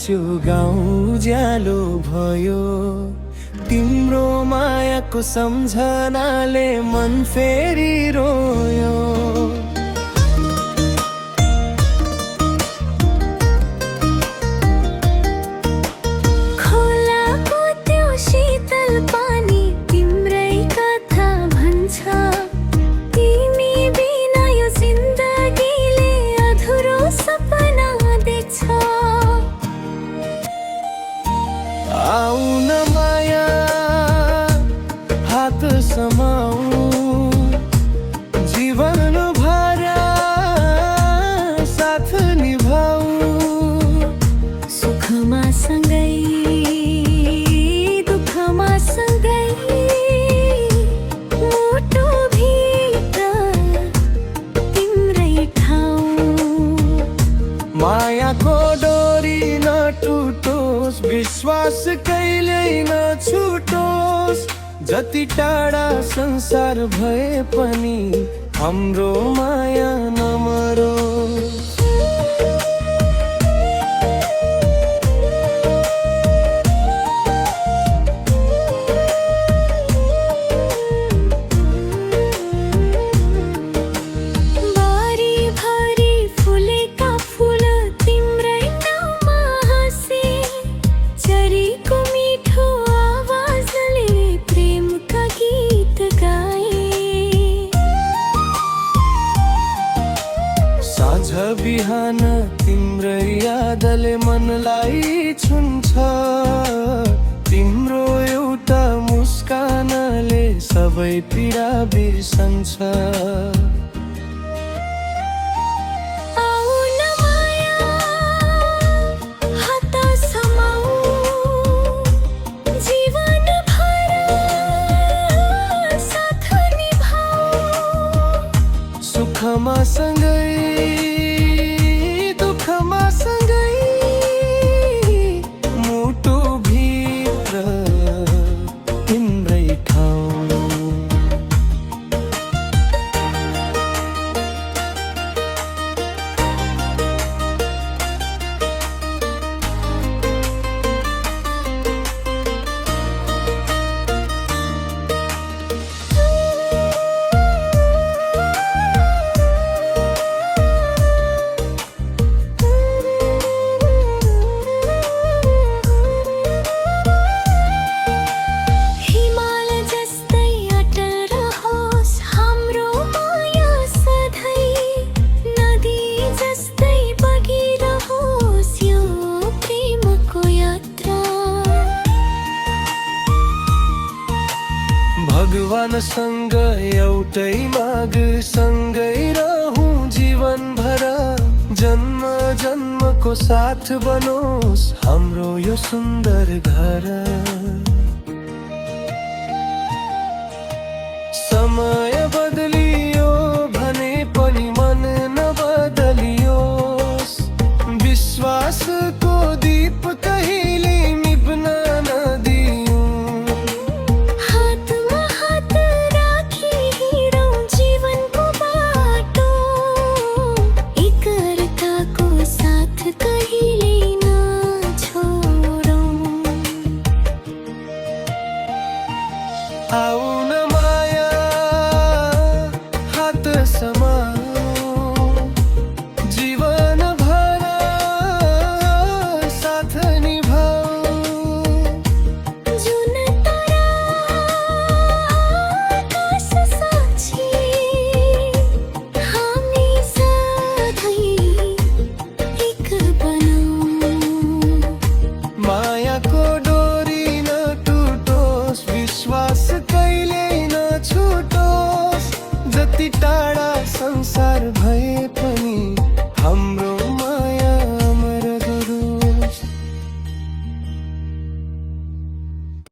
बस्यो गाउँ ज्यालो भयो। तिम्रो मायाको सम्झनाले मन फेरि रोयो। खोलाको त्यो शीतल पानी तिम्रै कथा भन्छ। तिमी बिना यो जिन्दगीले अधुरो सपना देख्छ। आउन माया हात समाऊ, जीवन भर साथ निभाऊ। सुखमा सँगै दुःखमा सँगै मुटुभित्र तिम्रै ठाउँ। मायाको डोरी नटुटोस्, विश्वास कहिल्यै नछुटोस्। जति टाढा संसार भए पनि हाम्रो माया नमरोस्। बारीभरि फुलेका फुल तिम्रै नाउँमा हाँसे। चरीको मिठो आवाजले प्रेमका गीत गाए। साँझ बिहान तिम्रै यादले मनलाई छुन्छ। तिम्रो एउटा मुस्कानले सबै पीडा बिर्सन्छ। आउन माया हात समाऊ, जीवन भर साथ निभाऊ। सुखमा सँगै दुःखमा सँगै मुटुभित्र तिम्रै ठाउँ। हिमाल जस्तै अटल रहोस् हाम्रो माया सधैँ। नदी जस्तै बगिरहोस् यो प्रेमको यात्रा। भगवानसँग एउटै माग, सँगै रहौँ जीवन भर। जन्म जन्मको साथ बनोस् हाम्रो यो सुन्दर घर। समय